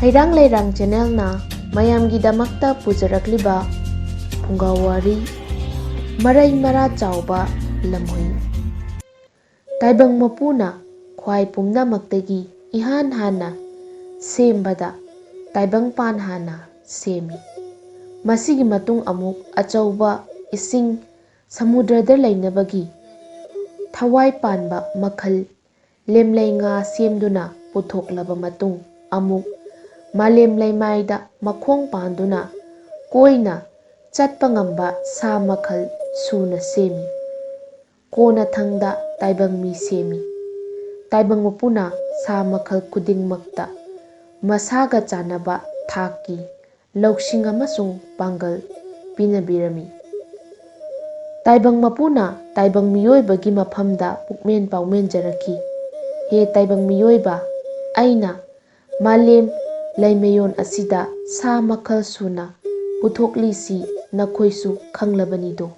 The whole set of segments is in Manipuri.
ꯍꯩꯔꯥꯡ ꯂꯩꯔꯥꯡ ꯆꯦꯅꯦꯜꯅ ꯃꯌꯥꯝꯒꯤꯗꯃꯛꯇ ꯄꯨꯖꯔꯛꯂꯤꯕ ꯐꯨꯡꯒꯥꯋꯥꯔꯤ ꯃꯔꯩ ꯃꯔꯥ ꯆꯥꯎꯕ ꯂꯝꯍꯨꯏ꯫ ꯇꯥꯏꯕꯪ ꯃꯄꯨꯅ ꯈ꯭ꯋꯥꯏ ꯄꯨꯝꯅꯃꯛꯇꯒꯤ ꯏꯍꯥꯟ ꯍꯥꯟꯅ ꯁꯦꯝꯕꯗ ꯇꯥꯏꯕꯪꯄꯥꯟ ꯍꯥꯟꯅ ꯁꯦꯝꯃꯤ꯫ ꯃꯁꯤꯒꯤ ꯃꯇꯨꯡ ꯑꯃꯨꯛ ꯑꯆꯧꯕ ꯏꯁꯤꯡ ꯁꯃꯨꯗ꯭ꯔꯗ ꯂꯩꯅꯕꯒꯤ ꯊꯋꯥꯏ ꯄꯥꯟꯕ ꯃꯈꯜ ꯂꯦꯝꯂꯩ ꯉꯥ ꯁꯦꯝꯗꯨꯅ ꯄꯨꯊꯣꯛꯂꯕ ꯃꯇꯨꯡ ꯑꯃꯨꯛ ꯃꯥꯂꯦꯝ ꯂꯩꯃꯥꯏꯗ ꯃꯈꯣꯡ ꯄꯥꯟꯗꯨꯅ ꯀꯣꯏꯅ ꯆꯠꯄ ꯉꯝꯕ ꯁꯥ ꯃꯈꯜ ꯁꯨꯅ ꯁꯦꯝꯃꯤ꯫ ꯀꯣꯟꯅꯊꯪꯗ ꯇꯥꯏꯕꯪ ꯃꯤ ꯁꯦꯝꯃꯤ꯫ ꯇꯥꯏꯕꯪ ꯃꯄꯨꯅ ꯁꯥ ꯃꯈꯜ ꯈꯨꯗꯤꯡꯃꯛꯇ ꯃꯁꯥꯒ ꯆꯥꯟꯅꯕ ꯊꯥꯛꯀꯤ ꯂꯧꯁꯤꯡ ꯑꯃꯁꯨꯡ ꯄꯥꯡꯒꯜ ꯄꯤꯅꯕꯤꯔꯝꯃꯤ꯫ ꯇꯥꯏꯕꯪ ꯃꯄꯨꯅ ꯇꯥꯏꯕꯪ ꯃꯤꯑꯣꯏꯕꯒꯤ ꯃꯐꯝꯗ ꯄꯨꯛꯃꯦꯟ ꯄꯥꯎꯃꯦꯟꯖꯔꯛꯈꯤ꯫ ꯍꯦ ꯇꯥꯏꯕꯪ ꯃꯤꯑꯣꯏꯕ, ꯑꯩꯅ ꯃꯥꯂꯦꯝ ꯂꯩꯃꯌꯣꯟ ꯑꯁꯤꯗ ꯁꯥ ꯃꯈꯜ ꯁꯨꯅ ꯄꯨꯊꯣꯛꯂꯤꯁꯤ ꯅꯈꯣꯏꯁꯨ ꯈꯪꯂꯕꯅꯤꯗꯣ꯫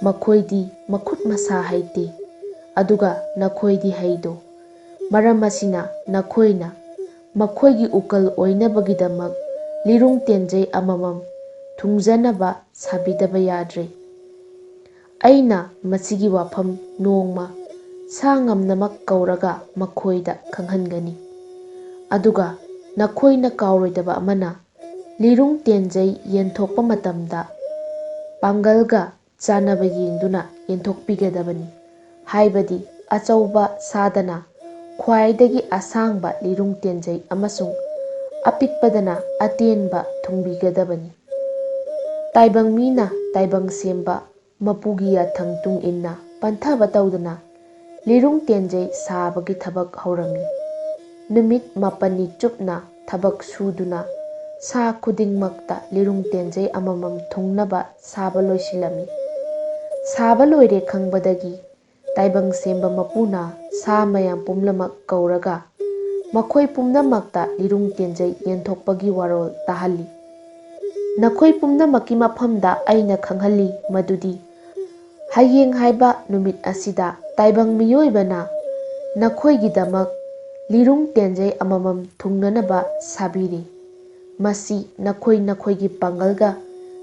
ꯃꯈꯣꯏꯗꯤ ꯃꯈꯨꯠ ꯃꯁꯥ ꯍꯩꯇꯦ, ꯑꯗꯨꯒ ꯅꯈꯣꯏꯗꯤ ꯍꯩꯗꯣ꯫ ꯃꯔꯝ ꯑꯁꯤꯅ ꯅꯈꯣꯏꯅ ꯃꯈꯣꯏꯒꯤ ꯎꯀꯜ ꯑꯣꯏꯅꯕꯒꯤꯗꯃꯛ ꯂꯤꯔꯨꯡ ꯇꯦꯟꯖꯩ ꯑꯃꯃꯝ ꯊꯨꯡꯖꯅꯕ ꯁꯥꯕꯤꯗꯕ ꯌꯥꯗ꯭ꯔꯦ꯫ ꯑꯩꯅ ꯃꯁꯤꯒꯤ ꯋꯥꯐꯝ ꯅꯣꯡꯃ ꯁꯥ ꯉꯝꯅꯃꯛ ꯀꯧꯔꯒ ꯃꯈꯣꯏꯗ ꯈꯪꯍꯟꯒꯅꯤ꯫ ꯑꯗꯨꯒ ꯅꯈꯣꯏꯅ ꯀꯥꯎꯔꯣꯏꯗꯕ ꯑꯃꯅ ꯂꯤꯔꯨꯡ ꯇꯦꯟꯖꯩ ꯌꯦꯟꯊꯣꯛꯄ ꯃꯇꯝꯗ ꯄꯥꯡꯒꯜꯒ ꯆꯥꯟꯅꯕ ꯌꯦꯡꯗꯨꯅ ꯌꯦꯟꯊꯣꯛꯄꯤꯒꯗꯕꯅꯤ꯫ ꯍꯥꯏꯕꯗꯤ ꯑꯆꯧꯕ ꯁꯥꯗꯅ ꯈ꯭ꯋꯥꯏꯗꯒꯤ ꯑꯁꯥꯡꯕ ꯂꯤꯔꯨꯡ ꯇꯦꯟꯖꯩ ꯑꯃꯁꯨꯡ ꯑꯄꯤꯛꯄꯗꯅ ꯑꯇꯦꯟꯕ ꯊꯨꯡꯕꯤꯒꯗꯕꯅꯤ꯫ ꯇꯥꯏꯕꯪ ꯃꯤꯅ ꯇꯥꯏꯕꯪ ꯁꯦꯝꯕ ꯃꯄꯨꯒꯤ ꯌꯥꯊꯪ ꯇꯨꯡ ꯏꯟꯅ ꯄꯟꯊꯕ ꯇꯧꯗꯅ ꯂꯤꯔꯨꯡ ꯇꯦꯟꯖꯩ ꯁꯥꯕꯒꯤ ꯊꯕꯛ ꯍꯧꯔꯝꯃꯤ꯫ ꯅꯨꯃꯤꯠ მაꯄꯟꯅꯤ ꯆꯨꯞꯅ ꯊꯕꯛ ꯁꯨꯗꯨꯅ ꯁꯥ ꯈꯨꯗꯤꯡꯃꯛꯇ ꯂꯤꯔꯨꯡ ꯇꯦꯟꯖꯩ ꯑꯃꯃꯝ ꯊꯨꯡꯅꯕ ꯁꯥꯕ ꯂꯣꯏꯁꯤꯜꯂꯝꯃꯤ꯫ ꯁꯥꯕ ꯂꯣꯏꯔꯦ ꯈꯪꯕꯗꯒꯤ ꯇꯥꯏꯕꯪ ꯁꯦꯝꯕ ꯃꯄꯨꯅ ꯁꯥ ꯃꯌꯥꯝ ꯄꯨꯝꯅꯃꯛ ꯀꯧꯔꯒ ꯃꯈꯣꯏ ꯄꯨꯝꯅꯃꯛꯇ ꯂꯤꯔꯨꯡ ꯇꯦꯟꯖꯩ ꯌꯦꯟꯊꯣꯛꯄꯒꯤ ꯋꯥꯔꯣꯜ ꯇꯥꯍꯜꯂꯤ꯫ ꯅꯈꯣꯏ ꯄꯨꯝꯅꯃꯛꯀꯤ ꯃꯐꯝꯗ ꯑꯩꯅ ꯈꯪꯍꯜꯂꯤ ꯃꯗꯨꯗꯤ ꯍꯌꯦꯡ ꯍꯥꯏꯕ ꯅꯨꯃꯤꯠ ꯑꯁꯤꯗ ꯇꯥꯏꯕꯪ ꯃꯤꯑꯣꯏꯕꯅ ꯅꯈꯣꯏꯒꯤꯗꯃꯛ ꯂꯤꯔꯨꯡ ꯇꯦꯟꯖꯩ ꯑꯃꯃꯝ ꯊꯨꯡꯅꯅꯕ ꯁꯥꯕꯤꯔꯦ꯫ ꯃꯁꯤ ꯅꯈꯣꯏꯒꯤ ꯄꯥꯡꯒꯜꯒ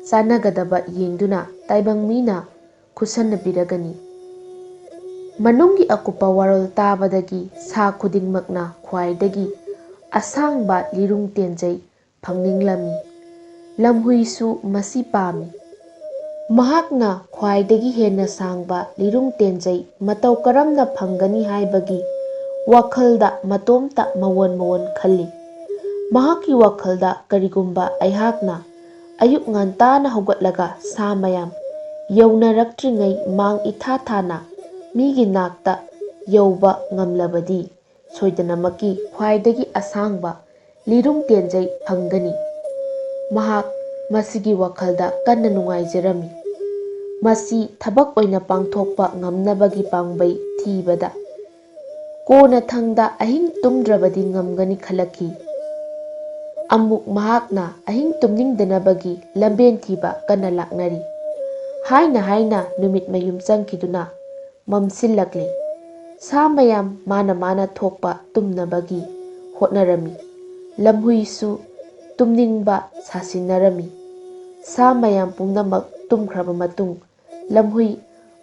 ꯆꯥꯟꯅꯒꯗꯕ ꯌꯦꯡꯗꯨꯅ ꯇꯥꯏꯕꯪ ꯃꯤꯅ ꯈꯨꯠꯁꯝꯅꯕꯤꯔꯒꯅꯤ꯫ ꯃꯅꯨꯡꯒꯤ ꯑꯀꯨꯞꯄ ꯋꯥꯔꯣꯜ ꯇꯥꯕꯗꯒꯤ ꯁꯥ ꯈꯨꯗꯤꯡꯃꯛꯅ ꯈ꯭ꯋꯥꯏꯗꯒꯤ ꯑꯁꯥꯡꯕ ꯂꯤꯔꯨꯡ ꯇꯦꯟꯖꯩ ꯐꯪꯅꯤꯡꯂꯝꯃꯤ꯫ ꯂꯝꯍꯨꯏꯁꯨ ꯃꯁꯤ ꯄꯥꯝꯃꯤ꯫ ꯃꯍꯥꯛꯅ ꯈ꯭ꯋꯥꯏꯗꯒꯤ ꯍꯦꯟꯅ ꯁꯥꯡꯕ ꯂꯤꯔꯨꯡ ꯇꯦꯟꯖꯩ ꯃꯇꯧ ꯀꯔꯝꯅ ꯐꯪꯒꯅꯤ ꯍꯥꯏꯕꯒꯤ ꯋꯥꯈꯜꯗ ꯃꯇꯣꯝꯇ ꯃꯋꯣꯟ ꯈꯜꯂꯤ꯫ ꯃꯍꯥꯛꯀꯤ ꯋꯥꯈꯜꯗ ꯀꯔꯤꯒꯨꯝꯕ ꯑꯩꯍꯥꯛꯅ ꯑꯌꯨꯛ ꯉꯟꯇꯥꯅ ꯍꯧꯒꯠꯂꯒ ꯁꯥ ꯃꯌꯥꯝ ꯌꯧꯅꯔꯛꯇ꯭ꯔꯤꯉꯩ ꯃꯥꯡ ꯏꯊꯥ ꯊꯥꯅ ꯃꯤꯒꯤ ꯅꯥꯛꯇ ꯌꯧꯕ ꯉꯝꯂꯕꯗꯤ ꯁꯣꯏꯗꯅꯃꯛꯀꯤ ꯈ꯭ꯋꯥꯏꯗꯒꯤ ꯑꯁꯥꯡꯕ ꯂꯤꯔꯨꯡ ꯇꯦꯟꯖꯩ ꯐꯪꯒꯅꯤ꯫ ꯃꯍꯥꯛ ꯃꯁꯤꯒꯤ ꯋꯥꯈꯜꯗ ꯀꯟꯅ ꯅꯨꯡꯉꯥꯏꯖꯔꯝꯃꯤ꯫ ꯃꯁꯤ ꯊꯕꯛ ꯑꯣꯏꯅ ꯄꯥꯡꯊꯣꯛꯄ ꯉꯝꯅꯕꯒꯤ ꯄꯥꯝꯕꯩ ꯊꯤꯕꯗ ꯀꯣꯟꯅꯊꯪꯗ ꯑꯍꯤꯡ ꯇꯨꯝꯗ꯭ꯔꯕꯗꯤ ꯉꯝꯒꯅꯤ ꯈꯜꯂꯛꯈꯤ꯫ ꯑꯃꯨꯛ ꯃꯍꯥꯛꯅ ꯑꯍꯤꯡ ꯇꯨꯝꯅꯤꯡꯗꯅꯕꯒꯤ ꯂꯝꯕꯦꯟ ꯊꯤꯕ ꯀꯟꯅ ꯂꯥꯛꯅꯔꯤ꯫ ꯍꯥꯏꯅ ꯅꯨꯃꯤꯠ ꯃꯌꯨꯝ ꯆꯪꯈꯤꯗꯨꯅ ꯃꯝꯁꯤꯜꯂꯛꯂꯦ꯫ ꯁꯥ ꯃꯌꯥꯝ ꯃꯥꯅ ꯊꯣꯛꯄ ꯇꯨꯝꯅꯕꯒꯤ ꯍꯣꯠꯅꯔꯝꯃꯤ꯫ ꯂꯝꯍꯨꯏꯁꯨ ꯇꯨꯝꯅꯤꯡꯕ ꯁꯥꯁꯤꯟꯅꯔꯝꯃꯤ꯫ ꯁꯥ ꯃꯌꯥꯝ ꯄꯨꯝꯅꯃꯛ ꯇꯨꯝꯈ꯭ꯔꯕ ꯃꯇꯨꯡ ꯂꯝꯍꯨꯏ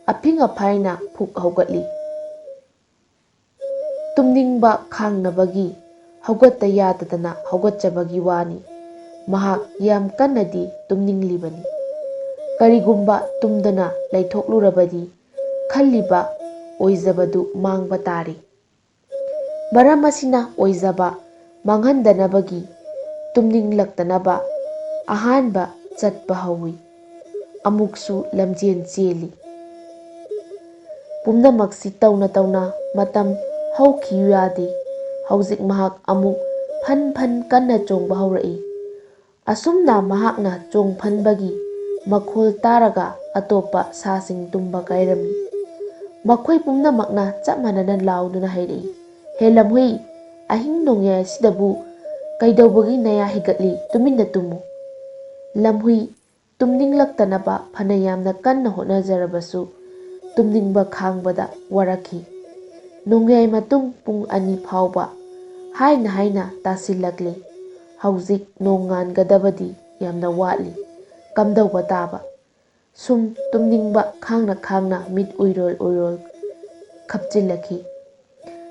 ꯑꯐꯤꯡ ꯑꯐꯥꯏꯅ ꯐꯨꯛ ꯍꯧꯒꯠꯂꯤ꯫ ꯇꯨꯝꯅꯤꯡꯕ ꯈꯥꯡꯅꯕꯒꯤ ꯍꯧꯒꯠꯇ ꯌꯥꯗꯗꯅ ꯍꯧꯒꯠꯆꯕꯒꯤ ꯋꯥꯅꯤ꯫ ꯃꯍꯥꯛ ꯌꯥꯝ ꯀꯟꯅꯗꯤ ꯇꯨꯝꯅꯤꯡꯂꯤꯕꯅꯤ꯫ ꯀꯔꯤꯒꯨꯝꯕ ꯇꯨꯝꯗꯅ ꯂꯩꯊꯣꯛꯂꯨꯔꯕꯗꯤ ꯈꯜꯂꯤꯕ ꯑꯣꯏꯖꯕꯗꯨ ꯃꯥꯡꯕ ꯇꯥꯔꯦ꯫ ꯃꯔꯝ ꯑꯁꯤꯅ ꯑꯣꯏꯖꯕ ꯃꯥꯡꯍꯟꯗꯅꯕꯒꯤ ꯇꯨꯝꯅꯤꯡꯂꯛꯇꯅꯕ ꯑꯍꯥꯟꯕ ꯆꯠꯄ ꯍꯧꯏ꯫ ꯑꯃꯨꯛꯁꯨ ꯂꯝꯖꯦꯟ ꯆꯦꯜꯂꯤ꯫ ꯄꯨꯝꯅꯃꯛꯁꯤ ꯇꯧꯅ ꯃꯇꯝ ꯍꯧꯈꯤꯌꯨ ꯌꯥꯗꯦ꯫ ꯍꯧꯖꯤꯛ ꯃꯍꯥꯛ ꯑꯃꯨꯛ ꯐꯟ ꯀꯟꯅ ꯆꯣꯡꯕ ꯍꯧꯔꯛꯏ꯫ ꯑꯁꯨꯝꯅ ꯃꯍꯥꯛꯅ ꯆꯣꯡꯐꯟꯕꯒꯤ ꯃꯈꯣꯜ ꯇꯥꯔꯒ ꯑꯇꯣꯞꯄ ꯁꯥꯁꯤꯡ ꯇꯨꯝꯕ ꯀꯥꯏꯔꯝꯃꯤ꯫ ꯃꯈꯣꯏ ꯄꯨꯝꯅꯃꯛꯅ ꯆꯞ ꯃꯥꯟꯅꯅ ꯂꯥꯎꯗꯨꯅ ꯍꯥꯏꯔꯛꯏ, ꯍꯦ ꯂꯝꯍꯨꯏ, ꯑꯍꯤꯡ ꯅꯣꯡꯌꯥꯏ ꯑꯁꯤꯗꯕꯨ ꯀꯩꯗꯧꯕꯒꯤ ꯅꯌꯥ ꯍꯤꯒꯠꯂꯤ? ꯇꯨꯃꯤꯟꯅ ꯇꯨꯝꯃꯨ꯫ ꯂꯝꯍꯨꯏ ꯇꯨꯝꯅꯤꯡꯂꯛꯇꯅꯕ ꯐꯅ ꯌꯥꯝꯅ ꯀꯟꯅ ꯍꯣꯠꯅꯖꯔꯕꯁꯨ ꯇꯨꯝꯅꯤꯡꯕ ꯈꯥꯡꯕꯗ ꯋꯥꯔꯛꯈꯤ꯫ ꯅꯣꯡꯌꯥꯏ ꯃꯇꯨꯡ ꯄꯨꯡ 2 ꯐꯥꯎꯕ ꯍꯥꯏꯅ ꯇꯥꯁꯤꯜꯂꯛꯂꯦ꯫ ꯍꯧꯖꯤꯛ ꯅꯣꯡ ꯉꯥꯟꯒꯗꯕꯗꯤ ꯌꯥꯝꯅ ꯋꯥꯠꯂꯤ꯫ ꯀꯝꯗꯧꯕ ꯇꯥꯕ? ꯁꯨꯝ ꯇꯨꯝꯅꯤꯡꯕ ꯈꯥꯡꯅ ꯈꯥꯡꯅ ꯃꯤꯠ ꯎꯏꯔꯣꯜ ꯎꯏꯔꯣꯜ ꯈꯞꯆꯤꯜꯂꯛꯈꯤ꯫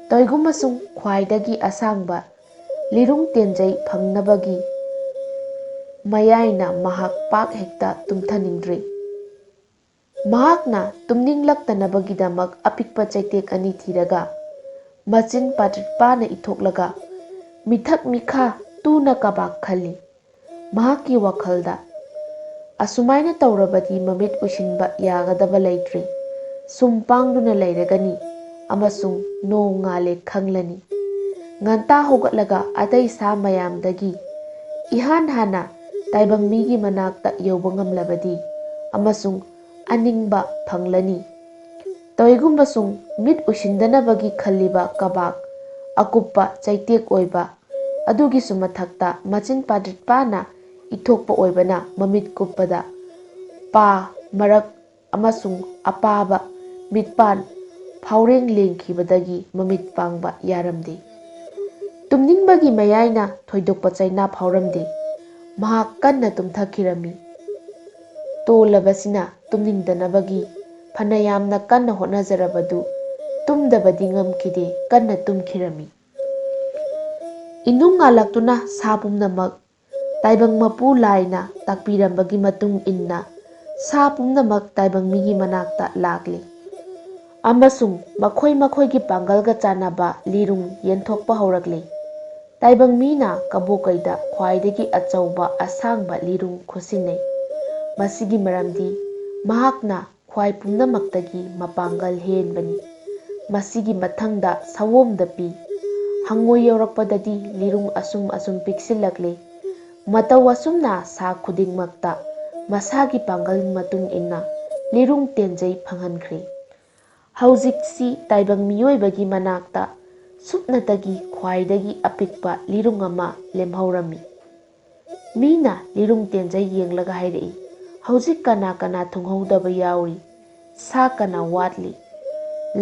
ꯇꯧꯏꯒꯨꯝꯕꯁꯨꯡ ꯈ꯭ꯋꯥꯏꯗꯒꯤ ꯑꯁꯥꯡꯕ ꯂꯤꯔꯨꯡ ꯇꯦꯟꯖꯩ ꯐꯪꯅꯕꯒꯤ ꯃꯌꯥꯏꯅ ꯃꯍꯥꯛ ꯄꯥꯛ ꯍꯦꯛꯇ ꯇꯨꯝꯊꯅꯤꯡꯗ꯭ꯔꯦ꯫ ꯃꯍꯥꯛꯅ ꯇꯨꯝꯅꯤꯡꯂꯛꯇꯅꯕꯒꯤꯗꯃꯛ ꯑꯄꯤꯛꯄ ꯆꯩꯇꯦꯛ ꯑꯅꯤ ꯊꯤꯔꯒ ꯃꯆꯤꯟ ꯄꯥꯇ꯭ꯔꯤꯛ-ꯄꯥꯅ ꯏꯊꯣꯛꯂꯒ ꯃꯤꯊꯛ ꯃꯤꯈꯥ ꯇꯨꯅ ꯀꯕꯥꯛ ꯈꯜꯂꯤ꯫ ꯃꯍꯥꯛꯀꯤ ꯋꯥꯈꯜꯗ ꯑꯁꯨꯃꯥꯏꯅ ꯇꯧꯔꯕꯗꯤ ꯃꯃꯤꯠ ꯎꯏꯁꯤꯟꯕ ꯌꯥꯒꯗꯕ ꯂꯩꯇ꯭ꯔꯦ꯫ ꯁꯨꯝ ꯄꯥꯡꯗꯨꯅ ꯂꯩꯔꯒꯅꯤ ꯑꯃꯁꯨꯡ ꯅꯣꯡ ꯉꯥꯜꯂꯦ ꯈꯪꯂꯅꯤ꯫ ꯉꯟꯇꯥ ꯍꯧꯒꯠꯂꯒ ꯑꯇꯩ ꯁꯥ ꯃꯌꯥꯝꯗꯒꯤ ꯏꯍꯥꯟ ꯍꯥꯟꯅ ꯇꯥꯏꯕꯪ ꯃꯤꯒꯤ ꯃꯅꯥꯛꯇ ꯌꯧꯕ ꯉꯝꯂꯕꯗꯤ ꯑꯃꯁꯨꯡ ꯑꯅꯤꯡꯕ ꯐꯪꯂꯅꯤ꯫ ꯇꯧꯏꯒꯨꯝꯕꯁꯨꯡ ꯃꯤꯠ ꯎꯏꯁꯤꯟꯗꯅꯕꯒꯤ ꯈꯜꯂꯤꯕ ꯀꯕꯥꯛ ꯑꯀꯨꯞꯄ ꯆꯩꯇꯦꯛ ꯑꯣꯏꯕ ꯑꯗꯨꯒꯤꯁꯨ ꯃꯊꯛꯇ ꯃꯆꯤꯟ ꯄꯥꯇ꯭ꯔꯤꯛ-ꯄꯥꯅ ꯏꯊꯣꯛꯄ ꯑꯣꯏꯕꯅ ꯃꯃꯤꯠ ꯀꯨꯞꯄꯗ ꯄꯥ ꯃꯔꯛ ꯑꯃꯁꯨꯡ ꯑꯄꯥꯕ ꯃꯤꯠꯄꯥꯟ ꯐꯥꯎꯔꯦꯡ ꯂꯦꯡꯈꯤꯕꯗꯒꯤ ꯃꯃꯤꯠ ꯄꯥꯡꯕ ꯌꯥꯔꯝꯗꯦ꯫ ꯇꯨꯝꯅꯤꯡꯕꯒꯤ ꯃꯌꯥꯏꯅ ꯊꯣꯏꯗꯣꯛꯄ ꯆꯩꯅꯥ ꯐꯥꯎꯔꯝꯗꯦ꯫ ꯃꯍꯥꯛ ꯀꯟꯅ ꯇꯨꯝꯊꯈꯤꯔꯝꯃꯤ꯫ ꯇꯣꯜꯂꯕꯁꯤꯅ ꯇꯨꯝꯅꯤꯡꯗꯅꯕꯒꯤ ꯐꯅ ꯌꯥꯝꯅ ꯀꯟꯅ ꯍꯣꯠꯅꯖꯔꯕꯗꯨ ꯇꯨꯝꯗꯕꯗꯤ ꯉꯝꯈꯤꯗꯦ, ꯀꯟꯅ ꯇꯨꯝꯈꯤꯔꯝꯃꯤ꯫ ꯏꯅꯨꯡ ꯉꯥꯜꯂꯛꯇꯨꯅ ꯁꯥ ꯄꯨꯝꯅꯃꯛ ꯇꯥꯏꯕꯪ ꯃꯄꯨ ꯂꯥꯏꯅ ꯇꯥꯛꯄꯤꯔꯝꯕꯒꯤ ꯃꯇꯨꯡ ꯏꯟꯅ ꯁꯥ ꯄꯨꯝꯅꯃꯛ ꯇꯥꯏꯕꯪ ꯃꯤꯒꯤ ꯃꯅꯥꯛꯇ ꯂꯥꯛꯂꯤ ꯑꯃꯁꯨꯡ ꯃꯈꯣꯏ ꯃꯈꯣꯏꯒꯤ ꯄꯥꯡꯒꯜꯒ ꯆꯥꯟꯅꯕ ꯂꯤꯔꯨꯡ ꯌꯦꯟꯊꯣꯛꯄ ꯍꯧꯔꯛꯂꯤ꯫ ꯇꯥꯏꯕꯪ ꯃꯤꯅ ꯀꯕꯣꯀꯩꯗ ꯈ꯭ꯋꯥꯏꯗꯒꯤ ꯑꯆꯧꯕ ꯑꯁꯥꯡꯕ ꯂꯤꯔꯨꯡ ꯈꯨꯠꯁꯤꯟꯅꯩ꯫ ꯃꯁꯤꯒꯤ ꯃꯔꯝꯗꯤ ꯃꯍꯥꯛꯅ ꯈ꯭ꯋꯥꯏ ꯄꯨꯝꯅꯃꯛꯇꯒꯤ ꯃꯄꯥꯡꯒꯜ ꯍꯦꯟꯕꯅꯤ꯫ ꯃꯁꯤꯒꯤ ꯃꯊꯪꯗ ꯁꯑꯣꯝꯗ ꯄꯤ꯫ ꯍꯪꯉꯣꯏ ꯌꯧꯔꯛꯄꯗꯗꯤ ꯂꯤꯔꯨꯡ ꯑꯁꯨꯝ ꯑꯁꯨꯝ ꯄꯤꯛꯁꯤꯜꯂꯛꯂꯤ꯫ ꯃꯇꯧ ꯑꯁꯨꯝꯅ ꯁꯥ ꯈꯨꯗꯤꯡꯃꯛꯇ ꯃꯁꯥꯒꯤ ꯄꯥꯡꯒꯜꯒꯤ ꯃꯇꯨꯡ ꯏꯟꯅ ꯂꯤꯔꯨꯡ ꯇꯦꯟꯖꯩ ꯐꯪꯍꯟꯈ꯭ꯔꯦ꯫ ꯍꯧꯖꯤꯛꯁꯤ ꯇꯥꯏꯕꯪ ꯃꯤꯑꯣꯏꯕꯒꯤ ꯃꯅꯥꯛꯇ ꯁꯨꯞꯅꯇꯒꯤ ꯈ꯭ꯋꯥꯏꯗꯒꯤ ꯑꯄꯤꯛꯄ ꯂꯤꯔꯨꯡ ꯑꯃ ꯂꯦꯝꯍꯧꯔꯝꯃꯤ꯫ ꯃꯤꯅ ꯂꯤꯔꯨꯡ ꯇꯦꯟꯖꯩ ꯌꯦꯡꯂꯒ ꯍꯥꯏꯔꯛꯏ, "ꯍꯧꯖꯤꯛ ꯀꯅꯥ ꯀꯅꯥ ꯊꯨꯡꯍꯧꯗꯕ ꯌꯥꯎꯔꯤ? ꯁꯥ ꯀꯅꯥ ꯋꯥꯠꯂꯤ?"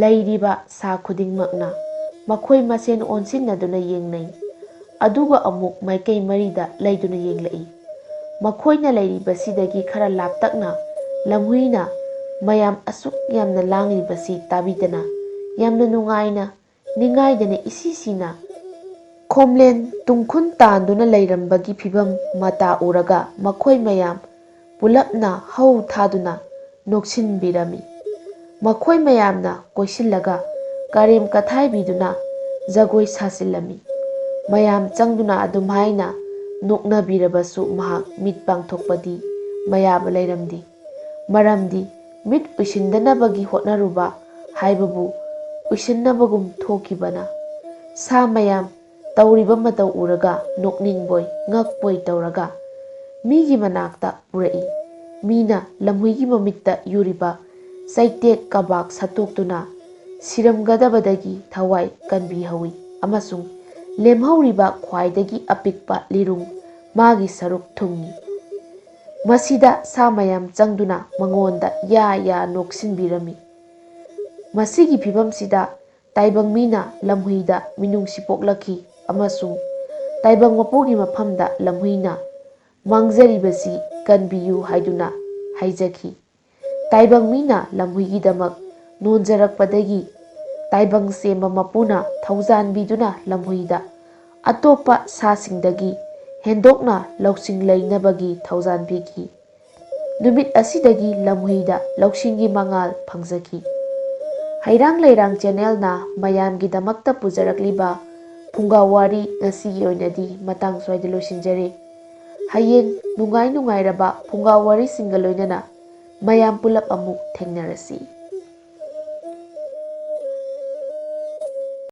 ꯂꯩꯔꯤꯕ ꯁꯥ ꯈꯨꯗꯤꯡꯃꯛꯅ ꯃꯈꯣꯏ ꯃꯁꯦꯟ ꯑꯣꯟꯁꯤꯟꯅꯗꯨꯅ ꯌꯦꯡꯅꯩ, ꯑꯗꯨꯒ ꯑꯃꯨꯛ ꯃꯥꯏꯀꯩ ꯃꯔꯤꯗ ꯂꯩꯗꯨꯅ ꯌꯦꯡꯂꯛꯏ꯫ ꯃꯈꯣꯏꯅ ꯂꯩꯔꯤꯕꯁꯤꯗꯒꯤ ꯈꯔ ꯂꯥꯞꯇꯛꯅ ꯂꯝꯍꯨꯏꯅ ꯃꯌꯥꯝ ꯑꯁꯨꯛ ꯌꯥꯝꯅ ꯂꯥꯡꯂꯤꯕꯁꯤ ꯇꯥꯕꯤꯗꯅ ꯌꯥꯝꯅ ꯅꯨꯡꯉꯥꯏꯅ ꯅꯤꯡꯉꯥꯏꯗꯅ ꯏꯁꯤ ꯁꯤꯅ ꯈꯣꯝꯂꯦꯟ ꯇꯨꯡꯈꯨꯟ ꯇꯥꯟꯗꯨꯅ ꯂꯩꯔꯝꯕꯒꯤ ꯐꯤꯚꯝ ꯃꯇꯥ ꯎꯔꯒ ꯃꯈꯣꯏ ꯃꯌꯥꯝ ꯄꯨꯂꯞꯅ ꯍꯧ ꯊꯥꯗꯨꯅ ꯅꯣꯛꯁꯤꯟꯕꯤꯔꯝꯃꯤ꯫ ꯃꯈꯣꯏ ꯃꯌꯥꯝꯅ ꯀꯣꯏꯁꯤꯜꯂꯒ ꯀꯔꯦꯝ ꯀꯊꯥꯏꯕꯤꯗꯨꯅ ꯖꯒꯣꯏ ꯁꯥꯖꯤꯜꯂꯝꯃꯤ꯫ ꯃꯌꯥꯝ ꯆꯪꯗꯨꯅ ꯑꯗꯨꯝꯍꯥꯏꯅ ꯅꯣꯛꯅꯕꯤꯔꯕꯁꯨ ꯃꯍꯥꯛ ꯃꯤꯠ ꯄꯥꯡꯊꯣꯛꯄꯗꯤ ꯃꯌꯥꯕ ꯂꯩꯔꯝꯗꯦ꯫ ꯃꯔꯝꯗꯤ ꯃꯤꯠ ꯎꯏꯁꯤꯟꯗꯅꯕꯒꯤ ꯍꯣꯠꯅꯔꯨꯕ ꯍꯥꯏꯕꯕꯨ ꯎꯏꯁꯤꯟꯅꯕꯒꯨꯝ ꯊꯣꯛꯈꯤꯕꯅ ꯁꯥ ꯃꯌꯥꯝ ꯇꯧꯔꯤꯕ ꯃꯇꯧ ꯎꯔꯒ ꯅꯣꯛꯅꯤꯡꯕꯣꯏ ꯉꯛꯄꯣꯏ ꯇꯧꯔꯒ ꯃꯤꯒꯤ ꯃꯅꯥꯛꯇ ꯄꯨꯔꯛꯏ꯫ ꯃꯤꯅ ꯂꯝꯍꯨꯏꯒꯤ ꯃꯃꯤꯠꯇ ꯌꯨꯔꯤꯕ ꯆꯩꯇꯦꯛ ꯀꯕꯥꯛ ꯁꯠꯇꯣꯛꯇꯨꯅ ꯁꯤꯔꯝꯒꯗꯕꯗꯒꯤ ꯊꯋꯥꯏ ꯀꯟꯕꯤꯍꯧꯏ ꯑꯃꯁꯨꯡ ꯂꯦꯝꯍꯧꯔꯤꯕ ꯈ꯭ꯋꯥꯏꯗꯒꯤ ꯑꯄꯤꯛꯄ ꯂꯤꯔꯨꯡ ꯃꯥꯒꯤ ꯁꯔꯨꯛ ꯊꯨꯡꯏ꯫ ꯃꯁꯤꯗ ꯁꯥ ꯃꯌꯥꯝ ꯆꯪꯗꯨꯅ ꯃꯉꯣꯟꯗ ꯌꯥ ꯌꯥ ꯅꯣꯛꯁꯤꯟꯕꯤꯔꯝꯃꯤ꯫ ꯃꯁꯤꯒꯤ ꯐꯤꯚꯝꯁꯤꯗ ꯇꯥꯏꯕꯪ ꯃꯤꯅ ꯂꯝꯍꯨꯏꯗ ꯃꯤꯅꯨꯡꯁꯤ ꯄꯣꯛꯂꯛꯈꯤ ꯑꯃꯁꯨꯡ ꯇꯥꯏꯕꯪ ꯃꯄꯨꯒꯤ ꯃꯐꯝꯗ ꯂꯝꯍꯨꯏꯅ ꯃꯥꯡꯖꯔꯤꯕꯁꯤ ꯀꯟꯕꯤꯌꯨ ꯍꯥꯏꯗꯨꯅ ꯍꯥꯏꯖꯈꯤ꯫ ꯇꯥꯏꯕꯪ ꯃꯤꯅ ꯂꯝꯍꯨꯏꯒꯤꯗꯃꯛ ꯅꯣꯟꯖꯔꯛꯄꯗꯒꯤ ꯇꯥꯏꯕꯪ ꯁꯦꯝꯕ ꯃꯄꯨꯅ ꯊꯧꯖꯥꯟꯕꯤꯗꯨꯅ ꯂꯝꯍꯨꯏꯗ ꯑꯇꯣꯞꯄ ꯁꯥꯁꯤꯡꯗꯒꯤ ꯍꯦꯟꯗꯣꯛꯅ ꯂꯧꯁꯤꯡ ꯂꯩꯅꯕꯒꯤ ꯊꯧꯖꯥꯟ ꯄꯤꯈꯤ꯫ ꯅꯨꯃꯤꯠ ꯑꯁꯤꯗꯒꯤ ꯂꯝꯍꯨꯏꯗ ꯂꯧꯁꯤꯡꯒꯤ ꯃꯉꯥꯜ ꯐꯪꯖꯈꯤ꯫ ꯍꯩꯔꯥꯡ ꯂꯩꯔꯥꯡ ꯆꯦꯅꯦꯜꯅ ꯃꯌꯥꯝꯒꯤꯗꯃꯛꯇ ꯄꯨꯖꯔꯛꯂꯤꯕ ꯐꯨꯡꯒꯥꯋꯥꯔꯤ ꯉꯁꯤꯒꯤ ꯑꯣꯏꯅꯗꯤ ꯃꯇꯥꯡ ꯁ꯭ꯋꯥꯏꯗ ꯂꯣꯏꯁꯤꯟꯖꯔꯦ꯫ ꯍꯌꯦꯡ ꯅꯨꯡꯉꯥꯏ ꯅꯨꯡꯉꯥꯏꯔꯕ ꯐꯨꯡꯒꯥꯋꯥꯔꯤꯁꯤꯡꯒ ꯂꯣꯏꯅꯅ ꯃꯌꯥꯝ ꯄꯨꯂꯞ ꯑꯃꯨꯛ ꯊꯦꯡꯅꯔꯁꯤ꯫